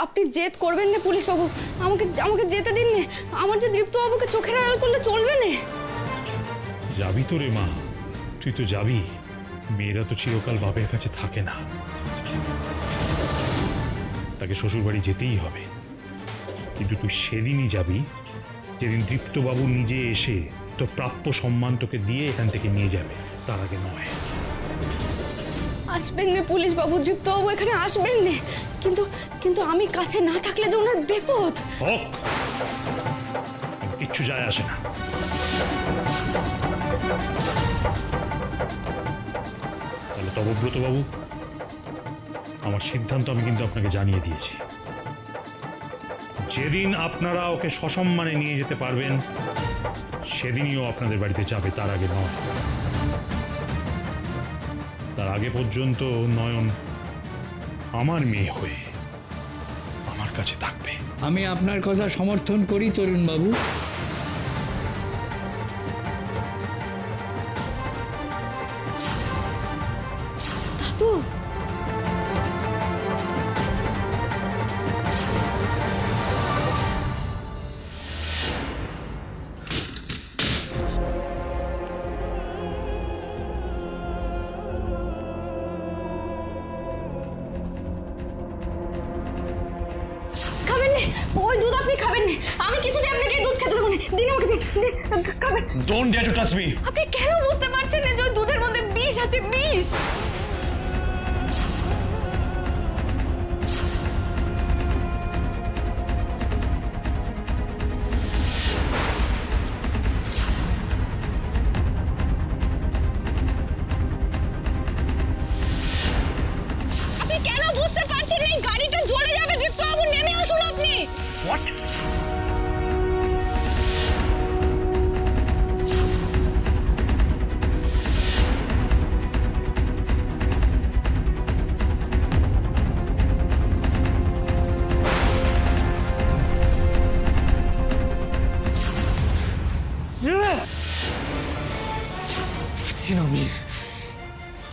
আপনি জেদ করবেন না পুলিশ বাবু, আমাকে আমাকে যেতে দিন না। আমার যে দীপ্ত বাবুকে চোখের আড়াল করলে চলবে না। যাবি তো রে মা, তুই তো যাবি। মেয়েরা তো চিরকাল বাপের কাছে থাকে না, তাকে শ্বশুর বাড়ি যেতেই হবে। কিন্তু তুই সেদিনই যাবি যেদিন দীপ্তবাবু নিজে এসে তো প্রাপ্য সম্মান তোকে দিয়ে এখান থেকে নিয়ে যাবে, তার আগে নয়। আসবেন না পুলিশ বাবু, দীপ্ত বাবু এখানে আসবেন না। কিন্তু কিন্তু আমি কাছে না থাকলে যে ওনার বিপদ। হোক, কিচ্ছু যায় আসে না। তাহলে তবব্রত বাবু, আমার সিদ্ধান্ত আমি কিন্তু আপনাকে জানিয়ে দিয়েছি। যেদিন আপনারা ওকে সসম্মানে নিয়ে যেতে পারবেন সেদিনই ও আপনাদের বাড়িতে যাবে, তার আগে নয়। তার আগে পর্যন্ত নয়ন আমার মেয়ে হয়ে আমার কাছে থাকবে। আমি আপনার কথা সমর্থন করি তরুণ বাবু। দাদু, ওই দুধ আপনি খাবেন না। আমি কিছুতেই আপনাকে দুধ খেতে দেবো না। দিন আমাকে দিন, খাবেন। Don't dare to touch me. আপনি কেন বুঝতে পারছেন না যে ওই দুধের মধ্যে বিষ আছে, বিষ? আপনি কেন বুঝতে পারছেন না? গাড়িটা জ্বলে যাবে। দীপ্ত বাবু, নেমে আসুন আপনি। হোয়াট?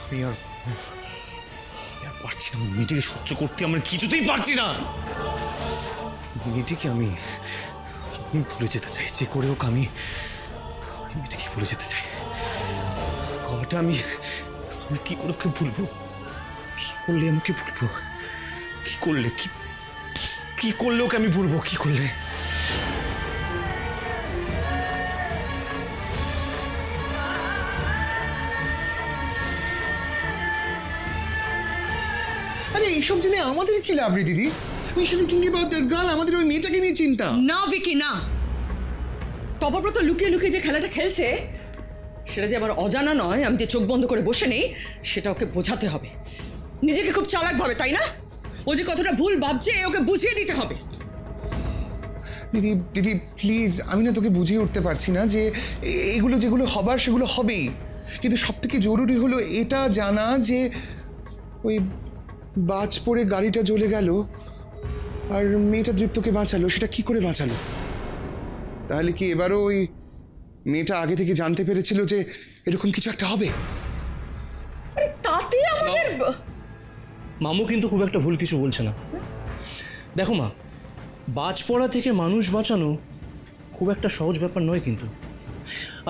আমি আর পারছি না, মেয়েটিকে সহ্য করতে আমরা কিছুতেই পারছি না। মেয়েটিকে আমি ভুলে যেতে চাই, যে করে হোক আমি মেয়েটিকে ভুলে যেতে চাই। কথাটা আমি কি করে ওকে ভুলবো? কি করলে আমাকে ভুলবো? কি করলে কি করলে ওকে আমি ভুলবো? কি করলে? আরে এইসব জেনে আমাদের কি লাভ রে দিদি? We should be thinking about that girl. আমাদের ওই মেয়েটাকে নিয়ে চিন্তা। না ভিকি, না। তপব্রত লুকিয়ে লুকিয়ে যে খেলাটা খেলছে সেটা যে আমার অজানা নয়, আমি যে চোখ বন্ধ করে বসে নেই সেটা ওকে বোঝাতে হবে। নিজেকে খুব চালাক ভাবে, তাই না? ও যে কতটা ভুল ভাবছে ওকে বুঝিয়ে দিতে হবে। দিদি দিদি প্লিজ, আমি না তোকে বুঝিয়ে উঠতে পারছি না যে এগুলো যেগুলো হবার সেগুলো হবেই, কিন্তু সব থেকে জরুরি হলো এটা জানা যে ওই বাজ পড়ে গাড়িটা জ্বলে গেল আর মেয়েটা দীপ্তকে বাঁচালো। সেটা কি করে বাঁচালো? তাহলে কি এবারও ওই মেয়েটা আগে থেকে জানতে পেরেছিল যে এরকম কিছু একটা হবে? তাতে আমাদের মামু কিন্তু খুব একটা ভুল কিছু বলছে না। দেখো মা, বাজ পড়া থেকে মানুষ বাঁচানো খুব একটা সহজ ব্যাপার নয় কিন্তু।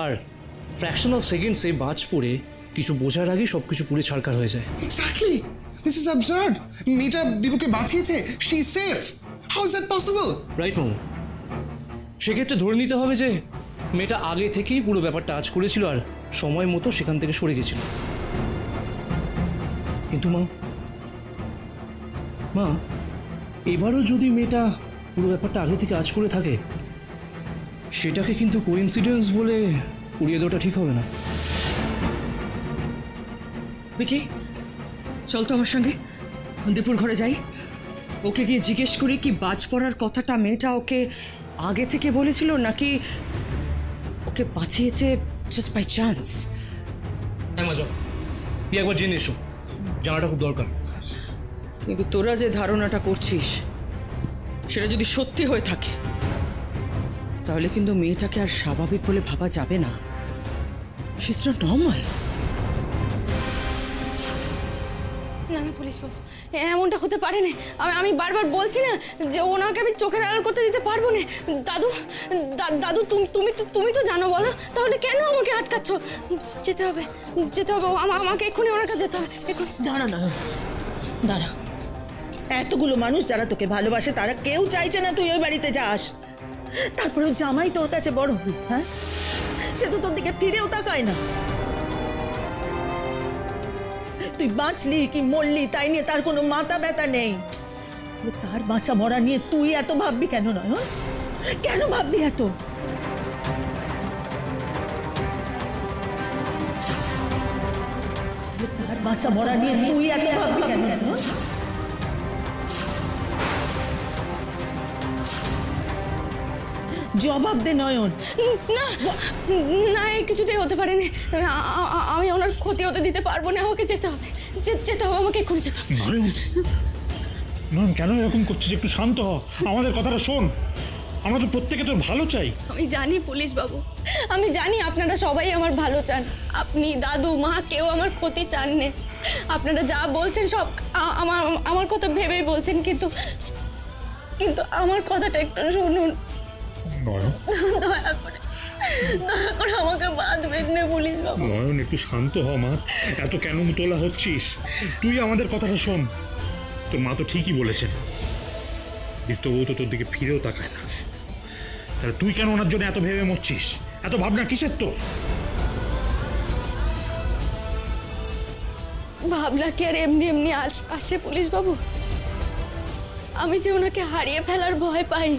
আর ফ্র্যাকশন অফ সেকেন্ডসে বাজ পড়ে কিছু বোঝার আগেই সব কিছু পুড়ে ছাড়কার হয়ে যায়। Exactly, this is absurd. মেয়েটা দীপুকে বাঁচিয়েছে, she is safe. How is that possible? Right মামু, সেক্ষেত্রে ধরে নিতে হবে যে মেয়েটা আগে থেকেই পুরো ব্যাপারটা আজ করেছিল আর সময় মতো সেখান থেকে সরে গেছিল। কিন্তু মা এবারও যদি মেয়েটা পুরো ব্যাপারটা আগে থেকে আজ করে থাকে সেটাকে কিন্তু কোইন্সিডেন্স বলে উড়িয়ে দেওয়াটা ঠিক হবে না। ভিকি, চল তো আমার সঙ্গে দীপুর ঘরে যাই। ওকে গিয়ে জিজ্ঞেস করি কি বাজ পড়ার কথাটা মেয়েটা ওকে আগে থেকে বলেছিল নাকি ওকে বাঁচিয়েছে জাস্ট বাই চান্স। হ্যাঁ মা, যাও, একবার জেনে এসো, জানাটা খুব দরকার। কিন্তু তোরা যে ধারণাটা করছিস সেটা যদি সত্যি হয়ে থাকে তাহলে কিন্তু মেয়েটাকে আর স্বাভাবিক বলে ভাবা যাবে না। She is not normal. না না পুলিশ বাবু, এমনটা হতে পারে না। আমি বারবার বলছি না যে ওনাকে আমি চোখের আড়াল করতে দিতে পারবো না। দাদু দাদু তুমি তো জানো, বলো তাহলে কেন আমাকে আটকাচ্ছ? যেতে হবে আমাকে এক্ষুনি ওনার কাছে যেতে হবে। দাঁড়া না, দাঁড়া। এতগুলো মানুষ যারা তোকে ভালোবাসে তারা কেউ চাইছে না তুই ওই বাড়িতে যাস। তারপরে জামাই তোর কাছে বড় হল, হ্যাঁ, সে তো তোর দিকে ফিরেও তাকায় না। তুই বাঁচলি কি মরলি তাই নিয়ে তার কোনো মাথা ব্যথা নেই। তার বাঁচা মরা নিয়ে তুই এত ভাববি কেন? নয় কেন ভাববি এত? তার বাঁচা মরা নিয়ে তুই এত ভাববি কেন? জবাব দে নয়ন। না না, এই কিছুতেই হতে পারে না। আমি ওনার ক্ষতি হতে দিতে পারবো না। আমাকে যেতে হবে, আমাকে এক্ষুনি যেতে হবে। নয়ন কেন এরকম করছিস? একটু শান্ত হ, আমাদের কথাটা শোন। আমরা তো প্রত্যেকে তোর ভালো চাই। আমি জানি পুলিশ বাবু, আমি জানি আপনারা সবাই আমার ভালো চান। আপনি, দাদু, মা কেউ আমার ক্ষতি চান না। আপনারা যা বলছেন সব আমার কথা ভেবেই বলছেন, কিন্তু আমার কথাটা একটু শুনুন। দয়া করে আমাকে বাঁধবেন না পুলিশ বাবু। নয়ন একটু শান্ত হ মা, এত কেন তোলা হচ্ছিস? তুই আমাদের কথাটা শোন। তোর মা তো ঠিকই বলেছেন, দীপ্তবাবু তো তোর দিকে ফিরেও তাকায় না। তাহলে তুই কেন ওনার জন্য এত ভেবে মরছিস? এত ভাবনা কিসের তোর? ভাবনা কি আর এমনি এমনি আসে পুলিশ বাবু? আমি যে ওনাকে হারিয়ে ফেলার ভয় পাই।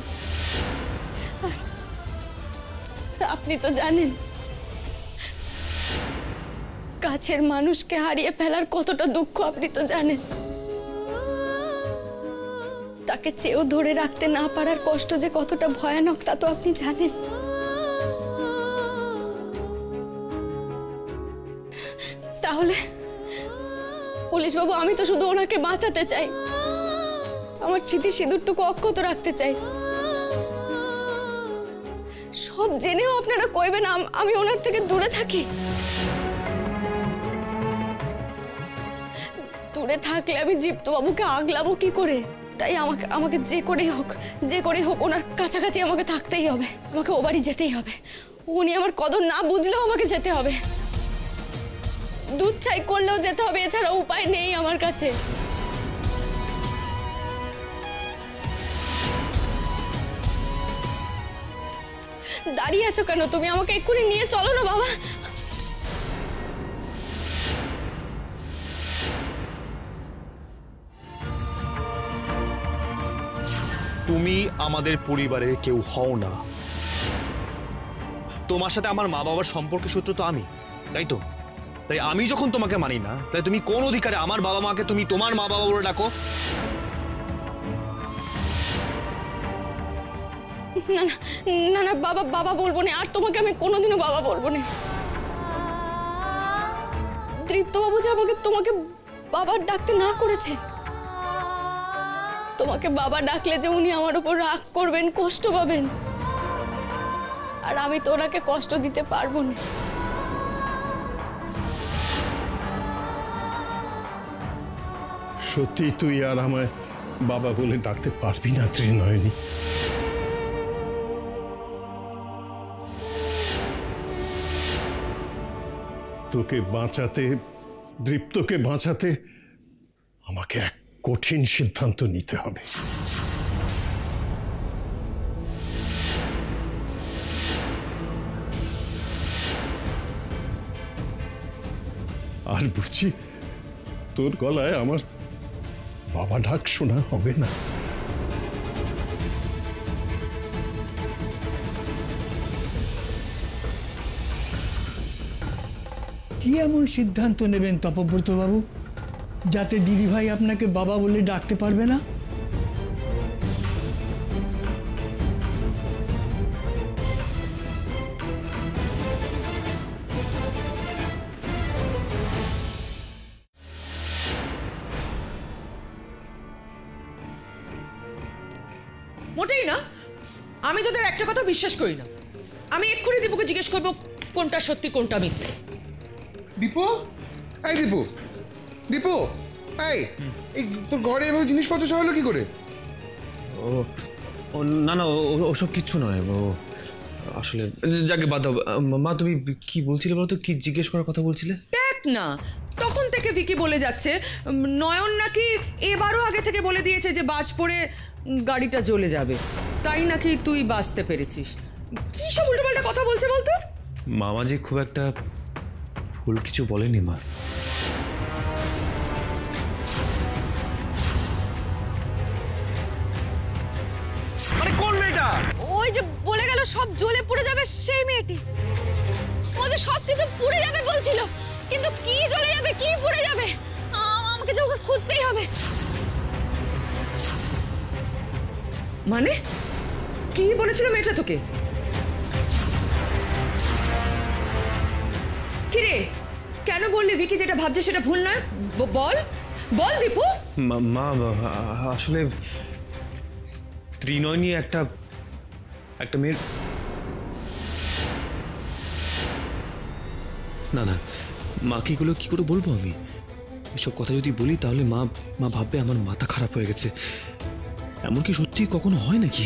আপনি তো জানেন কাছের মানুষকে হারিয়ে ফেলার কতটা দুঃখ। আপনি তো জানেন তাকে চেয়েও ধরে রাখতে না পারার কষ্ট যে কতটা ভয়ানক, তা তো আপনি জানেন। তাহলে পুলিশ বাবু, আমি তো শুধু ওনাকে বাঁচাতে চাই, আমার স্মৃতি সিঁদুরটুকু অক্ষত রাখতে চাই। সব জেনেও আপনারা কইবেন আমি ওনার থেকে দূরে থাকি? দূরে থাকলে আমি দীপ্তবাবুকে আগলাবো কি করে? তাই আমাকে যে করেই হোক ওনার কাছাকাছি আমাকে থাকতেই হবে। আমাকে ও বাড়ি যেতেই হবে। উনি আমার কদর না বুঝলেও আমাকে যেতে হবে। দুধ ছাই করলেও যেতে হবে, এছাড়া উপায় নেই আমার কাছে। দাঁড়িয়ে আছো কেন তুমি? আমাকে এক্ষুনি নিয়ে চলো না বাবা। তুমি আমাদের পরিবারের কেউ হও না। তোমার সাথে আমার মা বাবার সম্পর্কের সূত্র তো আমি, তাই তো? তাই আমি যখন তোমাকে মানি না, তাই তুমি কোন অধিকারে আমার বাবা মাকে তুমি তোমার মা বাবা বলে ডাকো? না না না বাবা, বাবা বলবো না আর। তোমাকে আমি কোনোদিনও বাবা বলবো না। দীপ্তবাবু যে তোমাকে বাবা ডাকতে না করেছে, তোমাকে বাবা ডাকলে যে উনি আমার উপর রাগ করবেন, কষ্ট পাবেন, আর আমি তো ওনাকে কষ্ট দিতে পারবো না। সত্যি তুই আর আমায় বাবা বলে ডাকতে পারবি না ত্রিনয়নী? তোকে বাঁচাতে, দীপ্তকে বাঁচাতে আমাকে এক কঠিন সিদ্ধান্ত নিতে হবে। আর বুঝি তোর গলায় আমার বাবা ডাক শোনা হবে না। কি এমন সিদ্ধান্ত নেবেন তপব্রত বাবু যাতে দিদিভাই আপনাকে বাবা বলে ডাকতে পারবে না? মোটেই না। আমি তোদের একটা কথা বিশ্বাস করি না। আমি এক্ষুনি দীপুকে জিজ্ঞেস করবো কোনটা সত্যি কোনটা মিথ্যে। দীপু, এই দীপু, দীপু, এই তোর ঘরে এভাবে জিনিসপত্র সরালো কি করে? ও না না, ওসব কিচ্ছু নয়। ও আসলে যাকে বাদ দাও। মা তুমি কি বলছিলে বলো তো, কি জিজ্ঞেস করার কথা বলছিলে? দেখ না, তখন থেকে ভিকি বলে যাচ্ছে নয়ন নাকি এবারও আগে থেকে বলে দিয়েছে যে বাজ পড়ে গাড়িটা জ্বলে যাবে, তাই নাকি তুই বাঁচতে পেরেছিস। কি সব উল্টোপাল্টা কথা বলছে বলতো? মামা যে খুব একটা ভুল কিছু বলেনি মা। কোন মেয়েটা? ওই যে বলে গেল সব জ্বলে পুড়ে যাবে, সেই মেয়েটি। ও যে সব কিছু পুড়ে যাবে বলছিল, কিন্তু কি জ্বলে যাবে, কি পুড়ে যাবে, আমাকে যে ওকে খুঁজতেই হবে। মানে কি বলেছিল মেয়েটা তোকে? কিরে, কেন বললি ভিকি যেটা ভাবছে সেটা ভুল নয়? বল বল দীপু। মা আসলে ত্রিনয়নী একটা মেয়ের। না না, মাকে এগুলো কি করে বলবো আমি? এসব কথা যদি বলি তাহলে মা ভাববে আমার মাথা খারাপ হয়ে গেছে। এমনকি সত্যি কখনো হয় নাকি?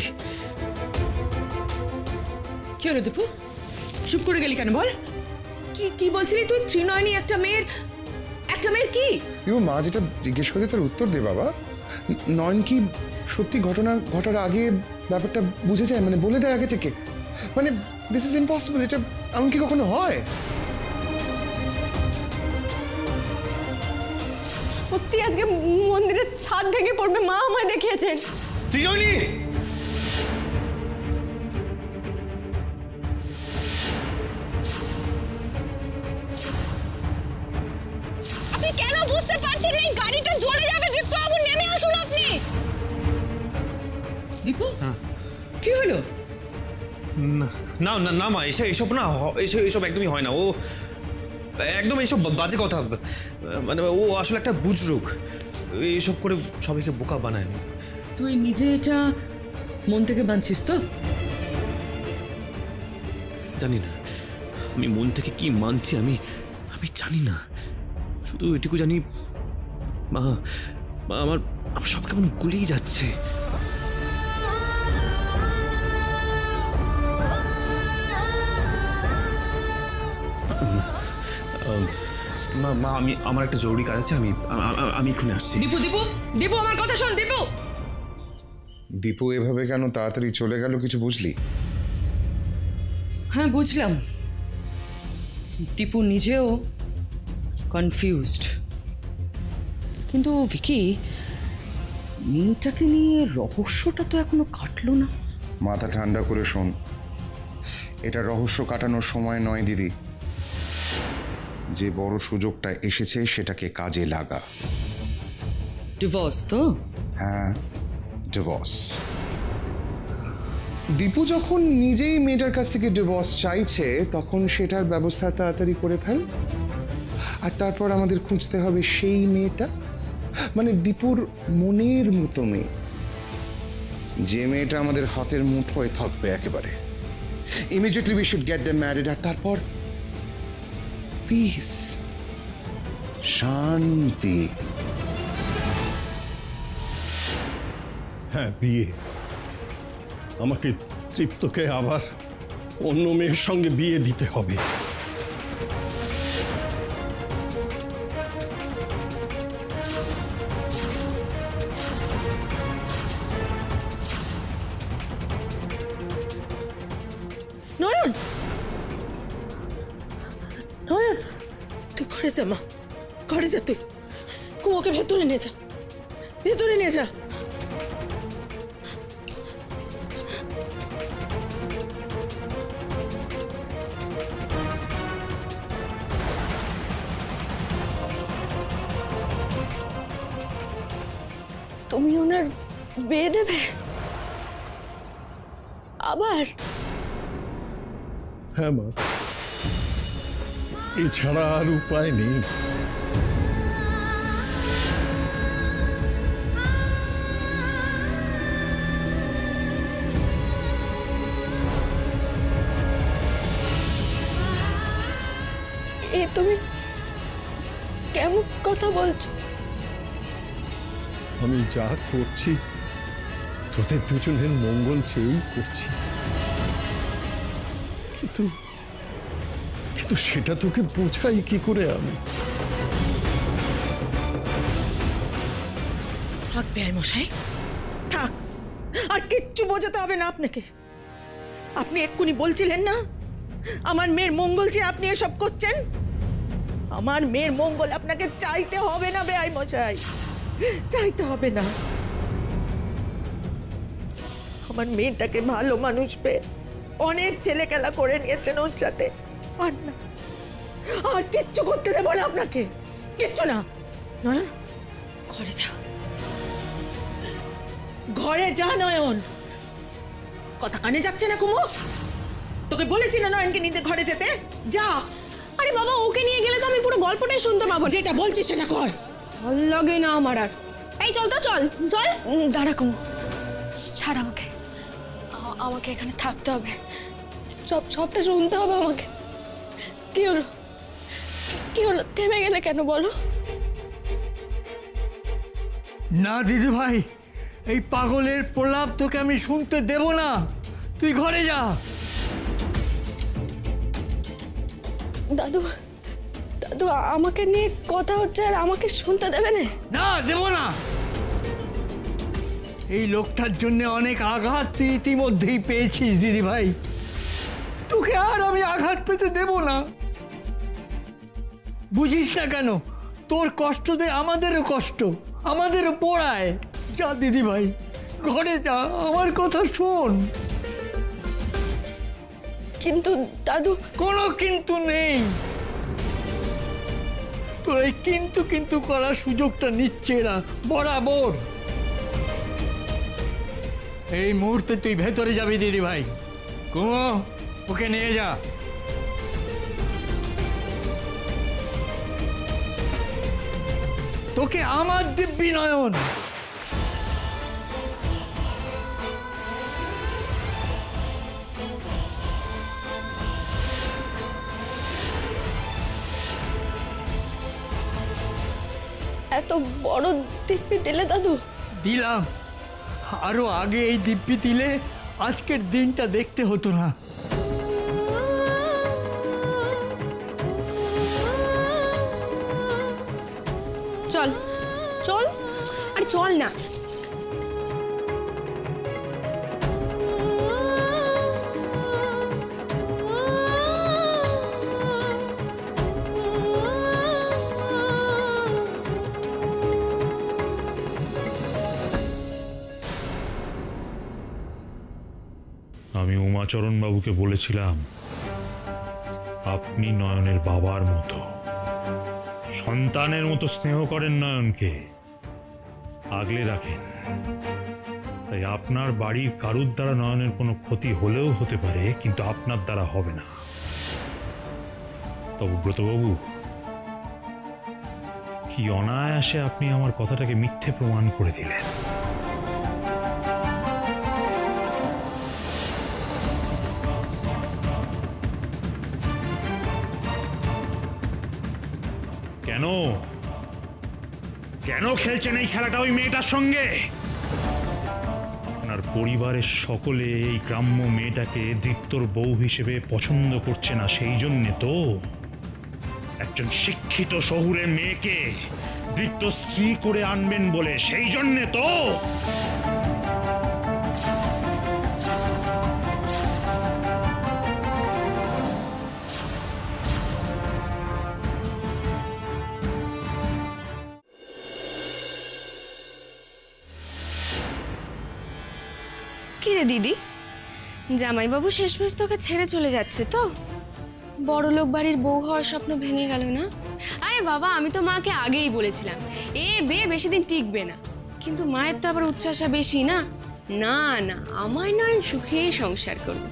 কি হলো দীপু, চুপ করে গেলি কেন? বল, কি বলছিলি তুই? ত্রিনয়নী একটা মেয়ের কি? মা যেটা জিজ্ঞেস করতে তার উত্তর দে বাবা। নয়ন কি সত্যি ঘটার আগে ব্যাপারটা বুঝে যায়, মানে বলে দেয় আগে থেকে? মানে দিস ইজ ইম্পসিবল, এটা এমন কি কখনো হয়? সত্যি আজকে মন্দিরের ছাদ ভেঙে পড়বে, মা আমায় দেখিয়েছেন। ত্রিনয়নী, আপনি কেন বুঝতে পারছেন এই গাড়িটা জ্বলে যাবে? দীপ্তবাবু নেমে আসুন আপনি। দীপু, কি হলো? না না না মা, এসব না, এসব একদমই হয় না। ও একদম এইসব বাজে কথা, মানে ও আসলে একটা বুজরুক, এইসব করে সবাইকে বোকা বানায়। তুই নিজে এটা মন থেকে মানছিস তো? জানি না আমি মন থেকে কি মানছি, আমি জানি না। শুধু এটুকু জানি মা আমার সব কেমন গুলিয়ে যাচ্ছে। মা আমার একটা জরুরি কাজ আছে, আমি এক্ষুনি আসছি। দীপু আমার কথা শোন। দীপু এভাবে কেন তাড়াতাড়ি চলে গেল কিছু বুঝলি? হ্যাঁ বুঝলাম, দীপু নিজেও কনফিউজড। কিন্তু ভিকি, মেয়েটাকে নিয়ে রহস্যটা তো এখনো কাটলো না। মাথা ঠান্ডা করে শোন, এটা রহস্য কাটানোর সময় নয় দিদি। যে বড় সুযোগটা এসেছে সেটাকে কাজে লাগা। ডিভোর্স তো? হ্যাঁ, ডিভোর্স। দীপু যখন নিজেই মেয়েটার কাছ থেকে ডিভোর্স চাইছে, তখন সেটার ব্যবস্থা তাড়াতাড়ি করে ফেল। আর তারপর আমাদের খুঁজতে হবে সেই মেয়েটা, মানে দীপুর মনের মতো মেয়ে, যে মেয়েটা আমাদের হাতের মুঠোয় থাকবে একেবারে। Immediately we should get them married. আর তারপর পিস, শান্তি। হ্যাঁ, বিয়ে। আমাকে তৃপ্তকে আবার অন্য মেয়ের সঙ্গে বিয়ে দিতে হবে। নয়ন, নয়ন, তুই ঘরে যা মা, ঘরে যা। তুই ওকে ভেতরে নিয়ে যা, ভেতরে নিয়ে যা। তুমি ওনার বিয়ে দেবে আবার? হ্যাঁ মা, এছাড়া আর উপায় নেই। তুমি কেমন কথা বলছো? আমি যা করছি তোদের দুজনের মঙ্গল চেয়েই করছি, কিন্তু কিন্তু সেটা তোকে বোঝাই কি করে আমি? থাক বেআই মশাই, থাক, আর কিচ্ছু বোঝাতে হবে না আপনাকে। আপনি এক্ষুনি বলছিলেন না আমার মেয়ের মঙ্গল চেয়ে আপনি এসব করছেন। আমার মেয়ের মঙ্গল আপনাকে চাইতে হবে না বেআই মশাই, চাইতে হবে না। আমার মেয়েটাকে ভালো মানুষ পেয়ে অনেক ছেলে খেলা করে নিয়েছেন ওর সাথে, আর না, আর কিচ্ছু করতে দেবো না আপনাকে, কিচ্ছু না। নয়ন, ঘরে যা, ঘরে যা নয়ন। কথা কানে যাচ্ছে না কুমু? তোকে বলেছি না নয়নকে নিতে ঘরে যেতে, যা। আরে বাবা, ওকে নিয়ে গেলে তো আমি পুরো গল্পটাই শুনতে পাবো। যেটা বলছি সেটা কর। ভালো লাগে না আমার আর। এই চল তো, চল চল। দাঁড়া কুমু, ছাড় আমাকে, আমাকে এখানে থাকতে হবে, সবটা শুনতে হবে আমাকে। কি হলো, কি হলো, থেমে গেলে কেন বলো? না দিদি ভাই, এই পাগলের প্রলাপ তোকে আমি শুনতে দেব না, তুই ঘরে যা। দাদু, দাদু আমাকে নিয়ে কথা হচ্ছে আর আমাকে শুনতে দেবে না? না, দেব না। এই লোকটার জন্য অনেক আঘাত তুই ইতিমধ্যেই পেয়েছিস দিদি ভাই, তোকে আর আমি আঘাত পেতে দেব না। বুঝিস না কেন? তোর কষ্টতে আমাদেরও কষ্ট, আমাদেরও পোড়ায়। যা দিদি ভাই, ঘরে যা, আমার কথা শোন। কিন্তু দাদু। কোনো কিন্তু নেই, তোর এই কিন্তু কিন্তু করার সুযোগটা নিচ্ছে না বরাবর। এই মুহূর্তে তুই ভেতরে যাবি দিদি ভাই। কুমো, ওকে নিয়ে যা। তোকে আমার দিব্যি নয়ন। এত বড় দিব্যি দিলে দাদু? দিলাম, আরো আগে এই দিব্যি দিলে আজকের দিনটা দেখতে হতো না। চল চল, আরে চল না। আমি উমাচরণ বাবুকে বলেছিলাম আপনি নয়নের বাবার মতো, সন্তানের মতো স্নেহ করেন নয়নকে, আগলে রাখেন। তাই আপনার বাড়ির কারুর দ্বারা নয়নের কোনো ক্ষতি হলেও হতে পারে, কিন্তু আপনার দ্বারা হবে না। তবু ব্রতবাবু, কি অনায়াসে আপনি আমার কথাটাকে মিথ্যে প্রমাণ করে দিলেন। কেন কেন খেলছেন এই খেলাটা ওই মেয়েটার সঙ্গে? আপনার পরিবারের সকলে এই গ্রাম্য মেয়েটাকে দীপ্তর বউ হিসেবে পছন্দ করছে না, সেই জন্যে তো। একজন শিক্ষিত শহুরের মেয়েকে দীপ্ত স্ত্রী করে আনবেন বলে, সেই জন্যে তো। কিরে দিদি, জামাইবাবু শেষমেশ তোকে ছেড়ে চলে যাচ্ছে তো? বড়লোক বাড়ির বউ হওয়ার স্বপ্ন ভেঙে গেল না? আরে বাবা, আমি তো মাকে আগেই বলেছিলাম এ বে বেশি দিন টিকবে না, কিন্তু মায়ের তো আবার উচ্চাসা বেশি না। না না, আমার নয় সুখে সংসার করবে।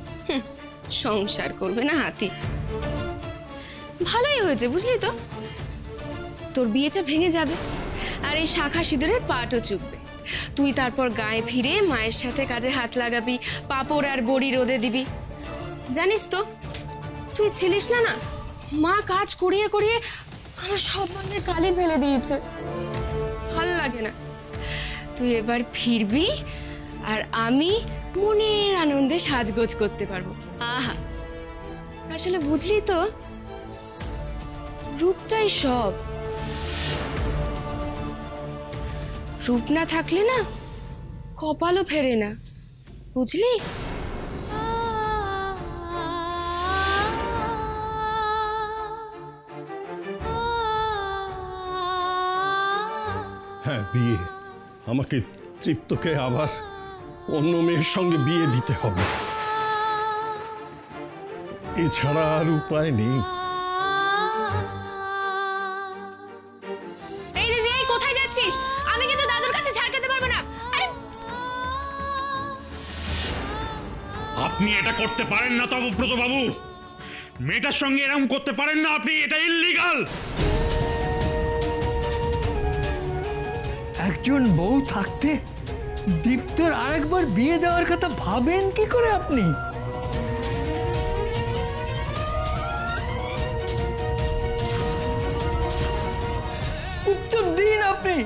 সংসার করবে না হাতি। ভালোই হয়েছে বুঝলি তো, তোর বিয়েটা ভেঙে যাবে আর এই শাখা সিঁদুরের পাটও চুকবে। তুই তারপর গায়ে ফিরে মায়ের সাথে কাজে হাত লাগাবি, পাপড় আর বড়ি রোদে দিবি। জানিস তো, তুই ছিলিস না, মা কাজ করিয়ে করিয়ে আমার সব মনে কালি ফেলে দিয়েছে। ভাল লাগে না। তুই এবার ফিরবি আর আমি মনের আনন্দে সাজগোজ করতে পারবো। আহা, আসলে বুঝলি তো, রূপটাই সব। রূপ না থাকলে না কপালও ফেরে না, বুঝলি? হ্যাঁ, বিয়ে। আমাকে তৃপ্তকে আবার অন্য মেয়ের সঙ্গে বিয়ে দিতে হবে, এছাড়া আর উপায় নেই। এই দিদি, এই কোথায় যাচ্ছিস? আমি কিন্তু দাদুর কাছে ছাড় খেতে পারবো না। আরে আপনি এটা করতে পারেন না তপব্রত বাবু, মেয়েটার সঙ্গে এরকম করতে পারেন না আপনি, এটা ইল্লিগাল। একজন বউ থাকতে দীপ্তর আরেকবার বিয়ে দেওয়ার কথা ভাবেন কি করে আপনি? উত্তর দিন আপনি।